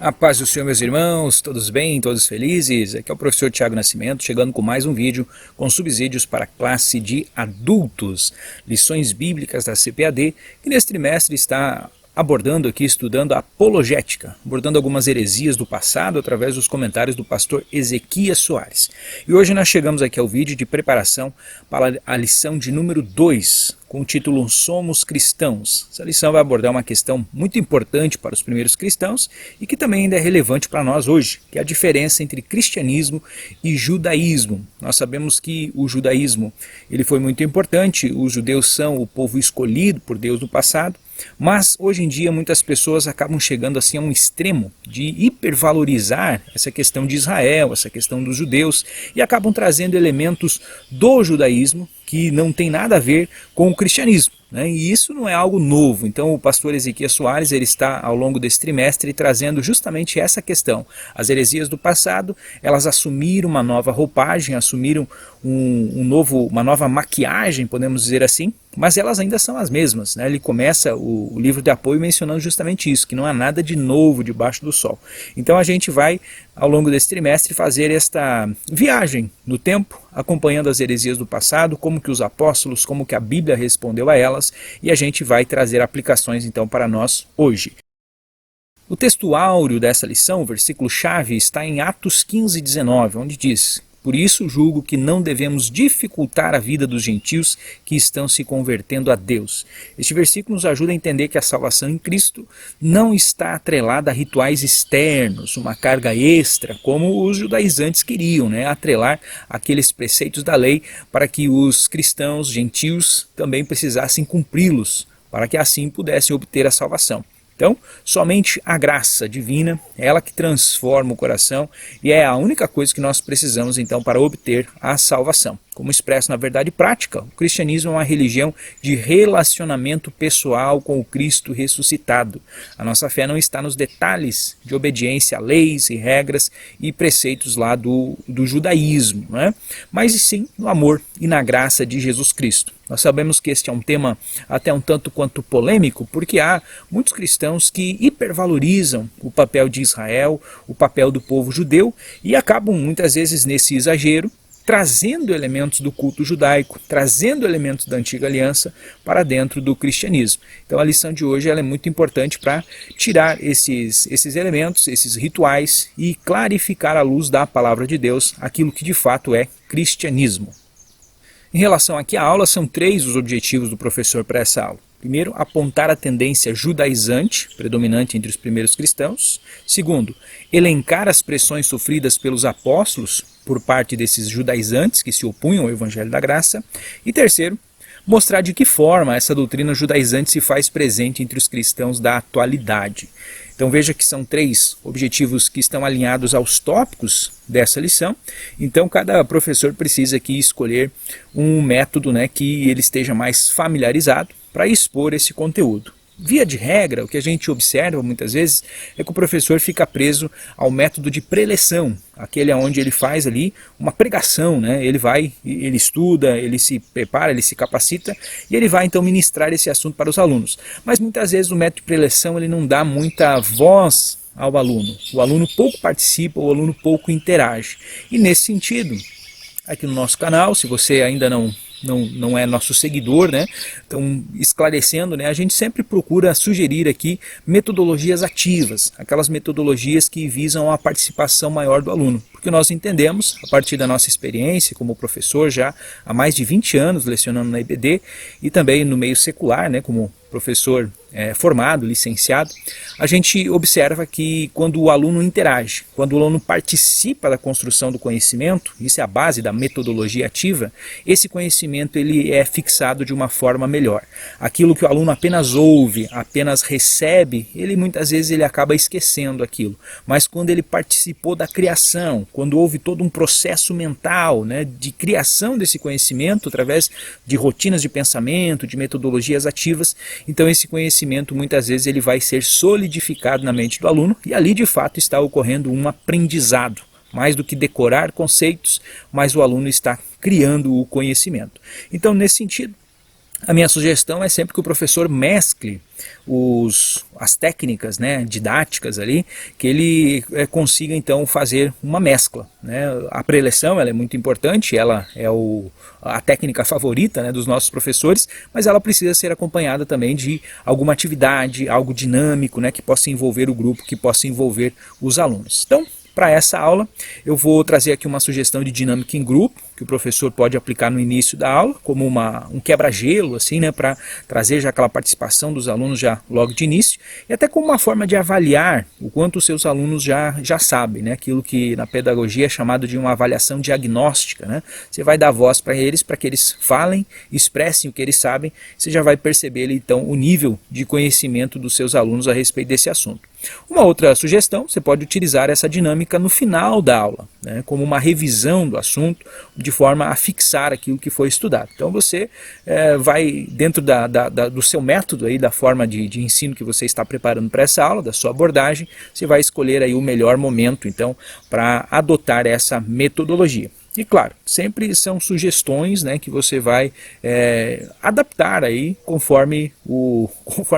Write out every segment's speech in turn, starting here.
A paz do Senhor, meus irmãos, todos bem, todos felizes? Aqui é o professor Tiago Nascimento, chegando com mais um vídeo com subsídios para a classe de adultos, lições bíblicas da CPAD, que neste trimestre está abordando aqui, estudando a apologética, abordando algumas heresias do passado através dos comentários do pastor Ezequias Soares. E hoje nós chegamos aqui ao vídeo de preparação para a lição de número 2, com o título Somos Cristãos. Essa lição vai abordar uma questão muito importante para os primeiros cristãos e que também ainda é relevante para nós hoje, que é a diferença entre cristianismo e judaísmo. Nós sabemos que o judaísmo ele foi muito importante, os judeus são o povo escolhido por Deus no passado, mas hoje em dia muitas pessoas acabam chegando assim a um extremo de hipervalorizar essa questão de Israel, essa questão dos judeus, e acabam trazendo elementos do judaísmo que não tem nada a ver com o cristianismo, né? E isso não é algo novo. Então o pastor Ezequias Soares ele está ao longo desse trimestre trazendo justamente essa questão. As heresias do passado, elas assumiram uma nova roupagem, assumiram uma nova maquiagem, podemos dizer assim, mas elas ainda são as mesmas, né? Ele começa o livro de apoio mencionando justamente isso, que não há nada de novo debaixo do sol. Então a gente vai, ao longo desse trimestre, fazer esta viagem no tempo, acompanhando as heresias do passado, como que os apóstolos, como que a Bíblia respondeu a elas, e a gente vai trazer aplicações então para nós hoje. O texto áureo dessa lição, o versículo-chave, está em Atos 15:19, onde diz: Por isso julgo que não devemos dificultar a vida dos gentios que estão se convertendo a Deus. Este versículo nos ajuda a entender que a salvação em Cristo não está atrelada a rituais externos, uma carga extra, como os judaizantes queriam, né? Atrelar aqueles preceitos da lei para que os cristãos gentios também precisassem cumpri-los, para que assim pudessem obter a salvação. Então, somente a graça divina, ela que transforma o coração e é a única coisa que nós precisamos então para obter a salvação. Como expresso na verdade prática, o cristianismo é uma religião de relacionamento pessoal com o Cristo ressuscitado. A nossa fé não está nos detalhes de obediência a leis e regras e preceitos lá do judaísmo, né? Mas sim no amor e na graça de Jesus Cristo. Nós sabemos que este é um tema até um tanto quanto polêmico, porque há muitos cristãos que hipervalorizam o papel de Israel, o papel do povo judeu, e acabam muitas vezes nesse exagero trazendo elementos do culto judaico, trazendo elementos da antiga aliança para dentro do cristianismo. Então a lição de hoje ela é muito importante para tirar esses elementos, esses rituais e clarificar à luz da palavra de Deus aquilo que de fato é cristianismo. Em relação aqui à aula, são 3 os objetivos do professor para essa aula. Primeiro, apontar a tendência judaizante, predominante entre os primeiros cristãos. Segundo, elencar as pressões sofridas pelos apóstolos por parte desses judaizantes que se opunham ao Evangelho da Graça. E terceiro, mostrar de que forma essa doutrina judaizante se faz presente entre os cristãos da atualidade. Então veja que são 3 objetivos que estão alinhados aos tópicos dessa lição. Então cada professor precisa aqui escolher um método, né, que ele esteja mais familiarizado para expor esse conteúdo. Via de regra, o que a gente observa muitas vezes é que o professor fica preso ao método de preleção, aquele onde ele faz ali uma pregação, né? Ele estuda, ele se prepara, ele se capacita e ele vai então ministrar esse assunto para os alunos. Mas muitas vezes o método de preleção ele não dá muita voz ao aluno. O aluno pouco participa, o aluno pouco interage. E nesse sentido, aqui no nosso canal, se você ainda não é nosso seguidor, né? Então, esclarecendo, né? A gente sempre procura sugerir aqui metodologias ativas, aquelas metodologias que visam a participação maior do aluno, porque nós entendemos, a partir da nossa experiência como professor já há mais de 20 anos lecionando na IBD e também no meio secular, né? Como professor formado, licenciado, a gente observa que quando o aluno interage, quando o aluno participa da construção do conhecimento, isso é a base da metodologia ativa, esse conhecimento ele é fixado de uma forma melhor. Aquilo que o aluno apenas ouve, apenas recebe, ele muitas vezes ele acaba esquecendo aquilo. Mas quando ele participou da criação, quando houve todo um processo mental, né, de criação desse conhecimento através de rotinas de pensamento, de metodologias ativas, então esse conhecimento muitas vezes ele vai ser solidificado na mente do aluno e ali de fato está ocorrendo um aprendizado. Mais do que decorar conceitos, mas o aluno está criando o conhecimento. Então nesse sentido, A minha sugestão é sempre que o professor mescle as técnicas, né, didáticas ali, que ele consiga então fazer uma mescla, né? A preleção, ela é muito importante, ela é a técnica favorita, né, dos nossos professores, mas ela precisa ser acompanhada também de alguma atividade, algo dinâmico, né, que possa envolver o grupo, que possa envolver os alunos. Então, para essa aula, eu vou trazer aqui uma sugestão de dinâmica em grupo, que o professor pode aplicar no início da aula, como um quebra-gelo, assim, né, para trazer já aquela participação dos alunos já logo de início, e até como uma forma de avaliar o quanto os seus alunos já sabem, né, aquilo que na pedagogia é chamado de uma avaliação diagnóstica, né? Você vai dar voz para que eles falem, expressem o que eles sabem, você já vai perceber então o nível de conhecimento dos seus alunos a respeito desse assunto. Uma outra sugestão, você pode utilizar essa dinâmica no final da aula, né, como uma revisão do assunto, de forma a fixar aquilo que foi estudado. Então você vai, dentro do seu método, aí, da forma de ensino que você está preparando para essa aula, da sua abordagem, você vai escolher aí o melhor momento então, para adotar essa metodologia. E claro, sempre são sugestões, né, que você vai adaptar aí conforme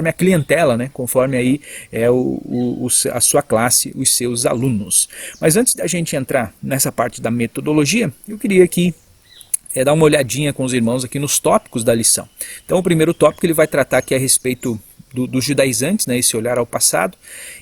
a clientela, né, conforme aí a sua classe, os seus alunos. Mas antes da gente entrar nessa parte da metodologia, eu queria aqui dar uma olhadinha com os irmãos aqui nos tópicos da lição. Então o primeiro tópico ele vai tratar aqui a respeito dos judaizantes, né, esse olhar ao passado,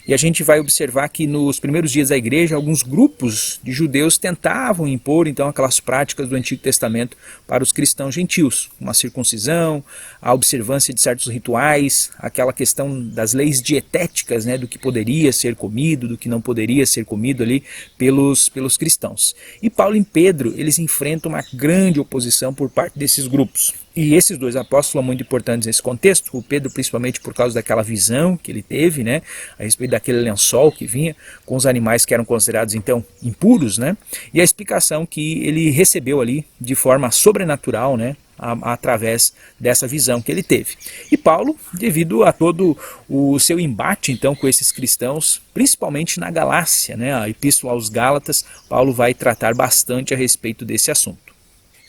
e a gente vai observar que nos primeiros dias da igreja, alguns grupos de judeus tentavam impor então aquelas práticas do Antigo Testamento para os cristãos gentios, uma circuncisão, a observância de certos rituais, aquela questão das leis dietéticas, né, do que poderia ser comido, do que não poderia ser comido ali pelos cristãos. E Paulo e Pedro, eles enfrentam uma grande oposição por parte desses grupos. E esses dois apóstolos são muito importantes nesse contexto, o Pedro principalmente por causa daquela visão que ele teve, né, a respeito daquele lençol que vinha com os animais que eram considerados então impuros, né, e a explicação que ele recebeu ali de forma sobrenatural, né, através dessa visão que ele teve. E Paulo, devido a todo o seu embate então com esses cristãos, principalmente na Galácia, né, a Epístola aos Gálatas, Paulo vai tratar bastante a respeito desse assunto.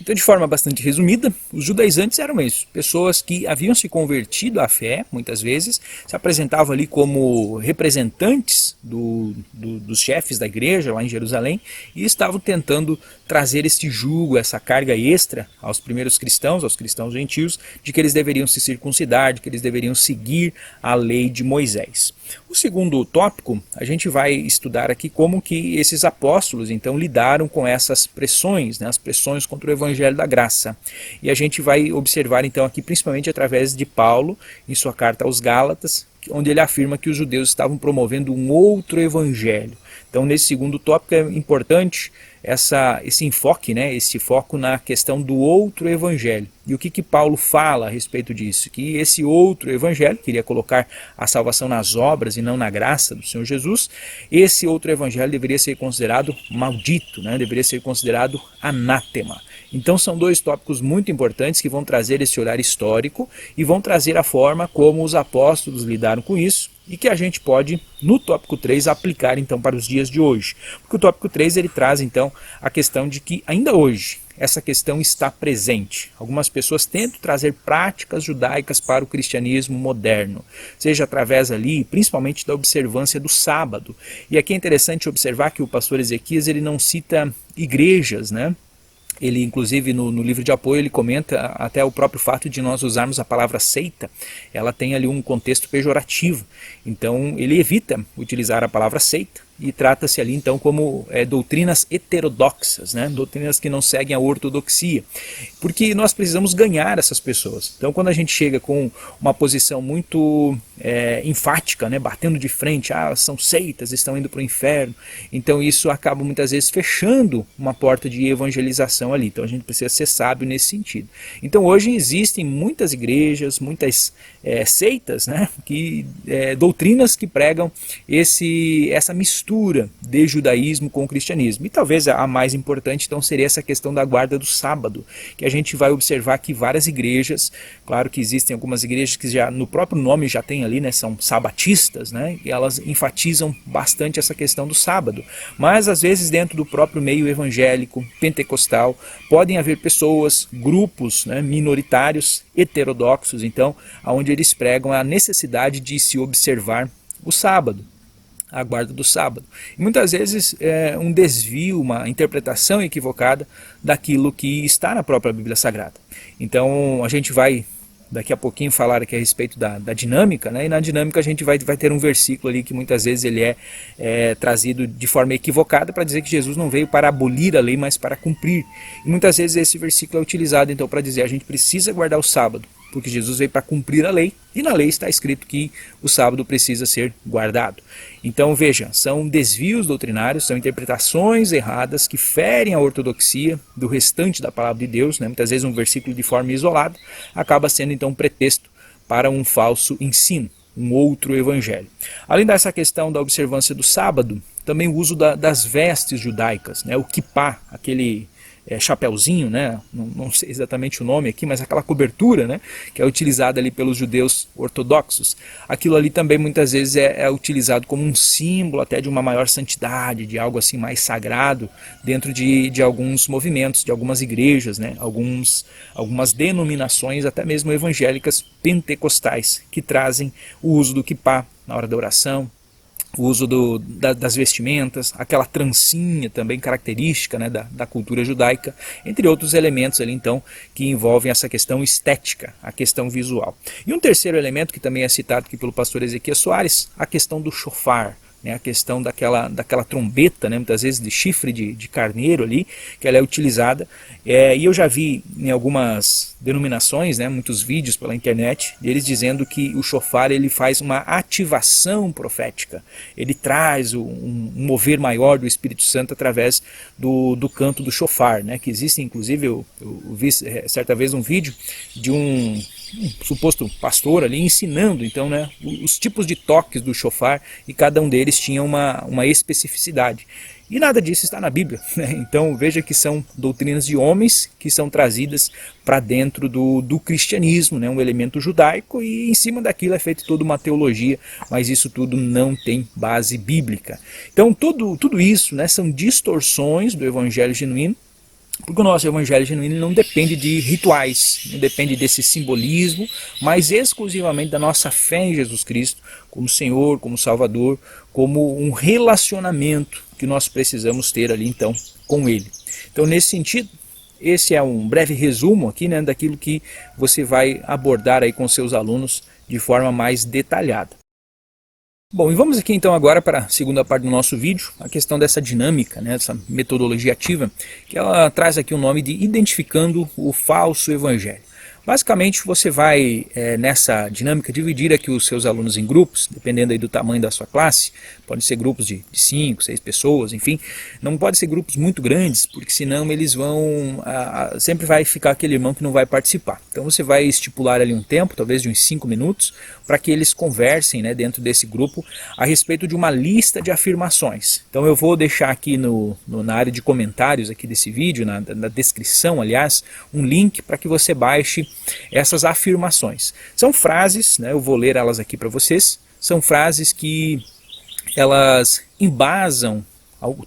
Então, de forma bastante resumida, os judaizantes eram isso, pessoas que haviam se convertido à fé, muitas vezes, se apresentavam ali como representantes dos chefes da igreja lá em Jerusalém e estavam tentando trazer este jugo, essa carga extra aos primeiros cristãos, aos cristãos gentios, de que eles deveriam se circuncidar, de que eles deveriam seguir a lei de Moisés. O segundo tópico, a gente vai estudar aqui como que esses apóstolos então lidaram com essas pressões, né, as pressões contra o Evangelho da Graça. E a gente vai observar então aqui principalmente através de Paulo, em sua carta aos Gálatas, onde ele afirma que os judeus estavam promovendo um outro evangelho. Então nesse segundo tópico é importante esse enfoque, né, esse foco na questão do outro evangelho. E o que Paulo fala a respeito disso? Que esse outro evangelho, queria colocar a salvação nas obras e não na graça do Senhor Jesus, esse outro evangelho deveria ser considerado maldito, né, deveria ser considerado anátema. Então são dois tópicos muito importantes que vão trazer esse olhar histórico e vão trazer a forma como os apóstolos lidaram com isso e que a gente pode, no tópico 3, aplicar então para os dias de hoje. Porque o tópico 3 ele traz então a questão de que ainda hoje essa questão está presente. Algumas pessoas tentam trazer práticas judaicas para o cristianismo moderno, seja através ali, principalmente da observância do sábado. E aqui é interessante observar que o pastor Ezequias ele não cita igrejas, né? Ele, inclusive, no livro de apoio, ele comenta até o próprio fato de nós usarmos a palavra seita, ela tem ali um contexto pejorativo. Então, ele evita utilizar a palavra seita e trata-se ali, então, como doutrinas heterodoxas, né? Doutrinas que não seguem a ortodoxia. Porque nós precisamos ganhar essas pessoas. Então, quando a gente chega com uma posição muito enfática, né? Batendo de frente, são seitas, estão indo para o inferno. Então, isso acaba muitas vezes fechando uma porta de evangelização ali. Então a gente precisa ser sábio nesse sentido. Então hoje existem muitas igrejas, muitas seitas, né, doutrinas que pregam essa mistura mistura de judaísmo com o cristianismo. E talvez a mais importante então seria essa questão da guarda do sábado, que a gente vai observar que várias igrejas, claro que existem algumas igrejas que já no próprio nome já tem ali, né, são sabatistas, né, e elas enfatizam bastante essa questão do sábado. Mas às vezes dentro do próprio meio evangélico, pentecostal, podem haver pessoas, grupos, né, minoritários, heterodoxos, então, onde eles pregam a necessidade de se observar o sábado, a guarda do sábado. E muitas vezes é um desvio, uma interpretação equivocada daquilo que está na própria Bíblia Sagrada. Então a gente vai daqui a pouquinho falar aqui a respeito da dinâmica, né? E na dinâmica a gente vai ter um versículo ali que muitas vezes ele é trazido de forma equivocada para dizer que Jesus não veio para abolir a lei, mas para cumprir. E muitas vezes esse versículo é utilizado então para dizer a gente precisa guardar o sábado, porque Jesus veio para cumprir a lei, e na lei está escrito que o sábado precisa ser guardado. Então veja, são desvios doutrinários, são interpretações erradas que ferem a ortodoxia do restante da palavra de Deus, né? Muitas vezes um versículo de forma isolada acaba sendo então um pretexto para um falso ensino, um outro evangelho. Além dessa questão da observância do sábado, também o uso das vestes judaicas, né? O kippá, aquele chapeuzinho, né? Não sei exatamente o nome aqui, mas aquela cobertura, né, que é utilizada ali pelos judeus ortodoxos, aquilo ali também muitas vezes é utilizado como um símbolo até de uma maior santidade, de algo assim mais sagrado dentro de alguns movimentos, de algumas igrejas, né, algumas denominações até mesmo evangélicas pentecostais que trazem o uso do kippá na hora da oração, o uso das vestimentas, aquela trancinha também característica, né, da cultura judaica, entre outros elementos ali então que envolvem essa questão estética, a questão visual. E um terceiro elemento que também é citado aqui pelo pastor Ezequias Soares, a questão do shofar, né, a questão daquela trombeta, né, muitas vezes de chifre de carneiro ali, que ela é utilizada, e eu já vi em algumas denominações, né, muitos vídeos pela internet, deles dizendo que o shofar ele faz uma ativação profética, ele traz um mover maior do Espírito Santo através do canto do shofar, né, que existe inclusive, eu vi certa vez um vídeo de um suposto pastor ali ensinando então, né, os tipos de toques do shofar, e cada um deles tinha uma especificidade. E nada disso está na Bíblia, né? Então veja que são doutrinas de homens que são trazidas para dentro do cristianismo, né? Um elemento judaico, e em cima daquilo é feita toda uma teologia, mas isso tudo não tem base bíblica. Então tudo isso, né, são distorções do evangelho genuíno, porque o nosso evangelho genuíno não depende de rituais, não depende desse simbolismo, mas exclusivamente da nossa fé em Jesus Cristo, como Senhor, como Salvador, como um relacionamento que nós precisamos ter ali então com Ele. Então nesse sentido, esse é um breve resumo aqui, né, daquilo que você vai abordar aí com seus alunos de forma mais detalhada. Bom, e vamos aqui então agora para a segunda parte do nosso vídeo, a questão dessa dinâmica, né, dessa metodologia ativa, que ela traz aqui o nome de Identificando o Falso Evangelho. Basicamente você vai nessa dinâmica dividir aqui os seus alunos em grupos, dependendo aí do tamanho da sua classe, pode ser grupos de 5, 6 pessoas, enfim, não pode ser grupos muito grandes, porque senão eles vão, sempre vai ficar aquele irmão que não vai participar. Então você vai estipular ali um tempo, talvez de uns 5 minutos, para que eles conversem, né, dentro desse grupo a respeito de uma lista de afirmações. Então eu vou deixar aqui na área de comentários aqui desse vídeo, na descrição aliás, um link para que você baixe essas afirmações. São frases, né, eu vou ler elas aqui para vocês, são frases que elas embasam.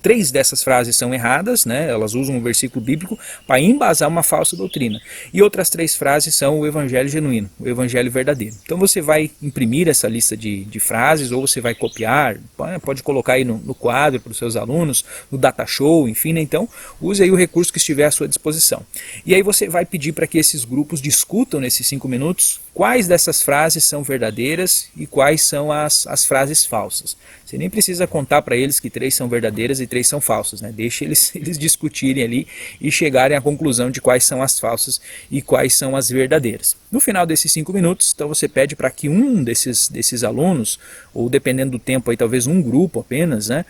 3 dessas frases são erradas, né? Elas usam um versículo bíblico para embasar uma falsa doutrina. E outras 3 frases são o evangelho genuíno, o evangelho verdadeiro. Então você vai imprimir essa lista de frases, ou você vai copiar, pode colocar aí no quadro para os seus alunos, no data show, enfim, né? Então use aí o recurso que estiver à sua disposição. E aí você vai pedir para que esses grupos discutam nesses 5 minutos quais dessas frases são verdadeiras e quais são as frases falsas. Você nem precisa contar para eles que 3 são verdadeiras e 3 são falsas, né? Deixa eles discutirem ali e chegarem à conclusão de quais são as falsas e quais são as verdadeiras. No final desses 5 minutos, então você pede para que um desses alunos, ou dependendo do tempo aí, talvez um grupo apenas, né,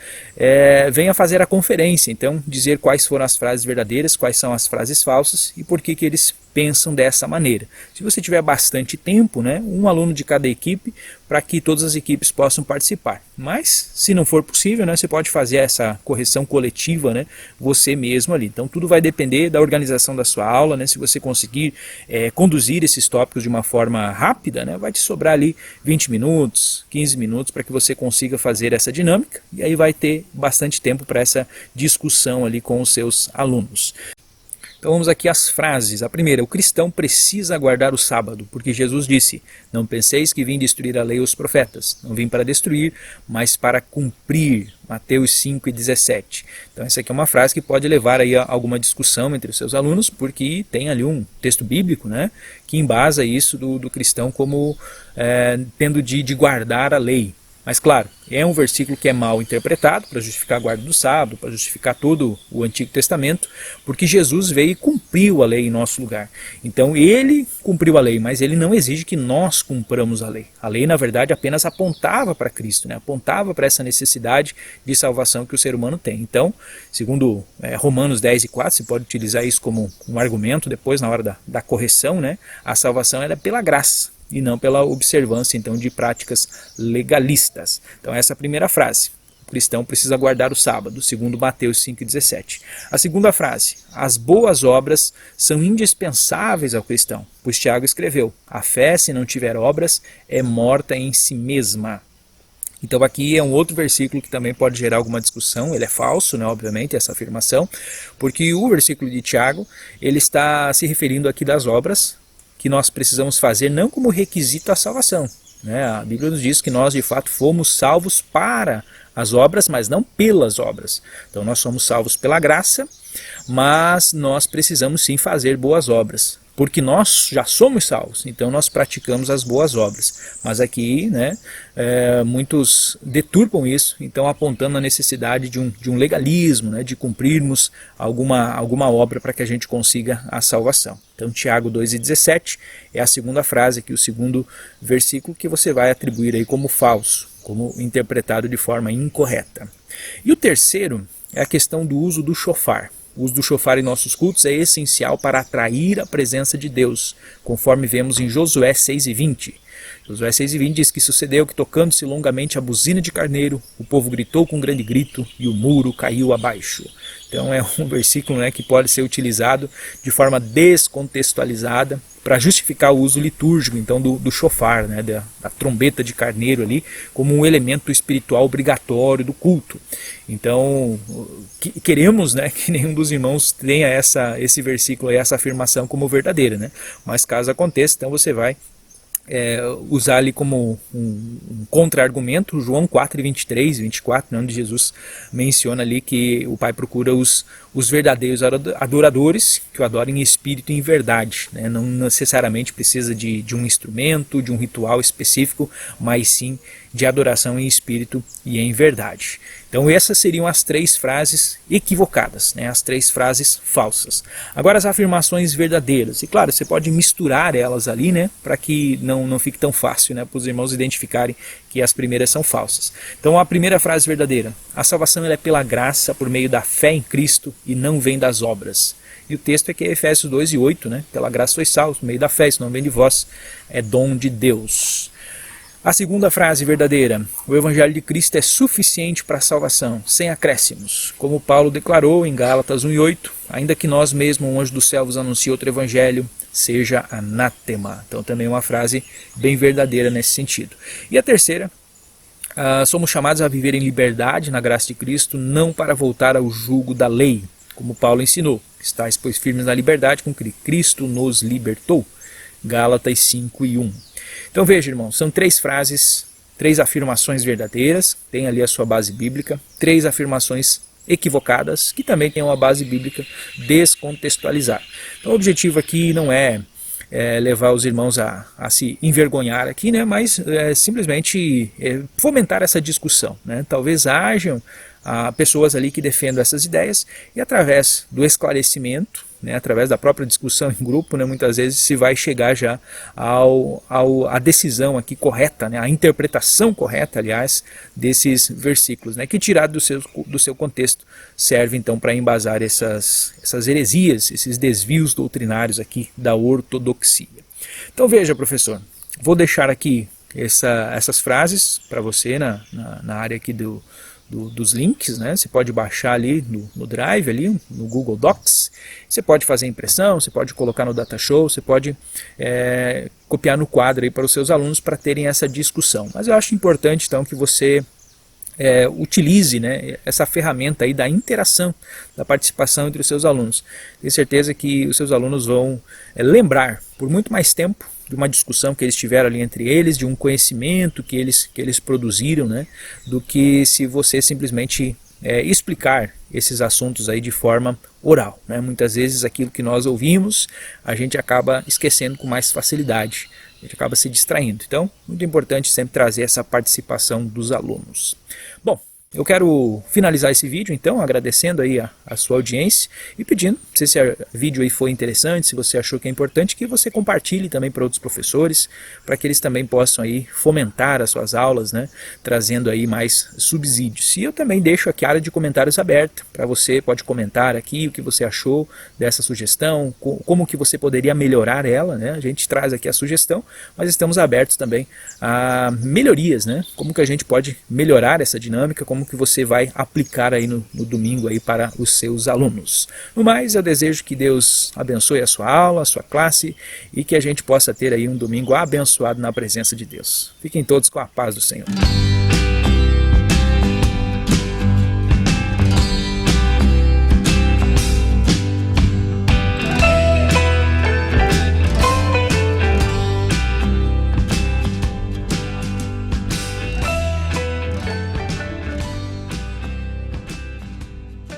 venha fazer a conferência, então dizer quais foram as frases verdadeiras, quais são as frases falsas e por que eles pensam dessa maneira. Se você tiver bastante tempo, né, um aluno de cada equipe, para que todas as equipes possam participar. Mas, se não for possível, né, você pode fazer essa correção coletiva, né, você mesmo ali. Então, tudo vai depender da organização da sua aula, né, se você conseguir conduzir esses tópicos de uma forma rápida, né, vai te sobrar ali 20 minutos, 15 minutos, para que você consiga fazer essa dinâmica, e aí vai ter bastante tempo para essa discussão ali com os seus alunos. Então vamos aqui às frases. A primeira: o cristão precisa guardar o sábado, porque Jesus disse: não penseis que vim destruir a lei e os profetas. Não vim para destruir, mas para cumprir. Mateus 5:17. Então essa aqui é uma frase que pode levar aí a alguma discussão entre os seus alunos, porque tem ali um texto bíblico, né, que embasa isso do cristão como tendo de guardar a lei. Mas claro, é um versículo que é mal interpretado para justificar a guarda do sábado, para justificar todo o Antigo Testamento, porque Jesus veio e cumpriu a lei em nosso lugar. Então ele cumpriu a lei, mas ele não exige que nós cumpramos a lei. A lei, na verdade, apenas apontava para Cristo, né? Apontava para essa necessidade de salvação que o ser humano tem. Então, segundo Romanos 10:4, se pode utilizar isso como um argumento depois na hora da correção, né? A salvação é pela graça e não pela observância, então, de práticas legalistas. Então essa é a primeira frase: o cristão precisa guardar o sábado, segundo Mateus 5:17. A segunda frase: as boas obras são indispensáveis ao cristão, pois Tiago escreveu: a fé, se não tiver obras, é morta em si mesma. Então aqui é um outro versículo que também pode gerar alguma discussão. Ele é falso, né, obviamente, essa afirmação, porque o versículo de Tiago, ele está se referindo aqui das obras que nós precisamos fazer não como requisito à salvação, né? A Bíblia nos diz que nós de fato fomos salvos para as obras, mas não pelas obras. Então nós somos salvos pela graça, mas nós precisamos sim fazer boas obras, porque nós já somos salvos, então nós praticamos as boas obras. Mas aqui, né, muitos deturpam isso, então apontando a necessidade de um legalismo, né, de cumprirmos alguma obra para que a gente consiga a salvação. Então Tiago 2:17 é a segunda frase aqui, o segundo versículo que você vai atribuir aí como falso, como interpretado de forma incorreta. E o terceiro é a questão do uso do shofar. O uso do shofar em nossos cultos é essencial para atrair a presença de Deus, conforme vemos em Josué 6:20. Josué 6:20 diz que sucedeu que, tocando-se longamente a buzina de carneiro, o povo gritou com um grande grito e o muro caiu abaixo. Então é um versículo, né, que pode ser utilizado de forma descontextualizada para justificar o uso litúrgico, então, do shofar, né, da trombeta de carneiro ali, como um elemento espiritual obrigatório do culto. Então, queremos, né, que nenhum dos irmãos tenha esse versículo, essa afirmação como verdadeira, né? Mas caso aconteça, então você vai usar ali como um contra-argumento João 4:23, 24, né, onde Jesus menciona ali que o Pai procura os verdadeiros adoradores que o adorem em espírito e em verdade, né? Não necessariamente precisa de um instrumento, de um ritual específico, mas sim de adoração em espírito e em verdade. Então essas seriam as três frases equivocadas, né? As três frases falsas. Agora as afirmações verdadeiras, e claro, você pode misturar elas ali, né, para que não fique tão fácil, né, para os irmãos identificarem que as primeiras são falsas. Então a primeira frase verdadeira: a salvação ela é pela graça por meio da fé em Cristo e não vem das obras. E o texto aqui é Efésios 2:8, né? Pela graça sois salvos por meio da fé, isso não vem de vós, é dom de Deus. A segunda frase verdadeira: o Evangelho de Cristo é suficiente para a salvação, sem acréscimos. Como Paulo declarou em Gálatas 1:8, ainda que nós mesmos, um anjo do céu, vos anuncie outro Evangelho, seja anátema. Então também é uma frase bem verdadeira nesse sentido. E a terceira: somos chamados a viver em liberdade na graça de Cristo, não para voltar ao jugo da lei, como Paulo ensinou. Estais, pois, firmes na liberdade com que Cristo nos libertou. Gálatas 5:1. Então veja, irmãos, são três frases, três afirmações verdadeiras, tem ali a sua base bíblica, três afirmações equivocadas, que também têm uma base bíblica descontextualizada. Então o objetivo aqui não é levar os irmãos a se envergonhar aqui, né, mas simplesmente fomentar essa discussão, né? Talvez hajam pessoas ali que defendam essas ideias, e através do esclarecimento, né, através da própria discussão em grupo, né, muitas vezes se vai chegar já à decisão aqui correta, né, a interpretação correta, aliás, desses versículos, né, que tirado do seu contexto serve então para embasar essas heresias, esses desvios doutrinários aqui da ortodoxia. Então veja, professor, vou deixar aqui essas frases para você na área aqui dos links, né? Você pode baixar ali no Drive, ali, no Google Docs, você pode fazer impressão, você pode colocar no Datashow, você pode copiar no quadro aí para os seus alunos para terem essa discussão. Mas eu acho importante então que você utilize, né, essa ferramenta aí da interação, da participação entre os seus alunos. Tenho certeza que os seus alunos vão lembrar por muito mais tempo de uma discussão que eles tiveram ali entre eles, de um conhecimento que eles produziram, né, do que se você simplesmente explicar esses assuntos aí de forma oral, né? Muitas vezes aquilo que nós ouvimos a gente acaba esquecendo com mais facilidade, a gente acaba se distraindo. Então, muito importante sempre trazer essa participação dos alunos. Bom, eu quero finalizar esse vídeo então agradecendo aí a sua audiência e pedindo, se esse vídeo aí foi interessante, se você achou que é importante, que você compartilhe também para outros professores, para que eles também possam aí fomentar as suas aulas, né, trazendo aí mais subsídios. E eu também deixo aqui a área de comentários aberta, para você pode comentar aqui o que você achou dessa sugestão, como que você poderia melhorar ela, né? A gente traz aqui a sugestão, mas estamos abertos também a melhorias, né? Como que a gente pode melhorar essa dinâmica, como que você vai aplicar aí no domingo aí para os seus alunos. No mais, eu desejo que Deus abençoe a sua aula, a sua classe, e que a gente possa ter aí um domingo abençoado na presença de Deus. Fiquem todos com a paz do Senhor.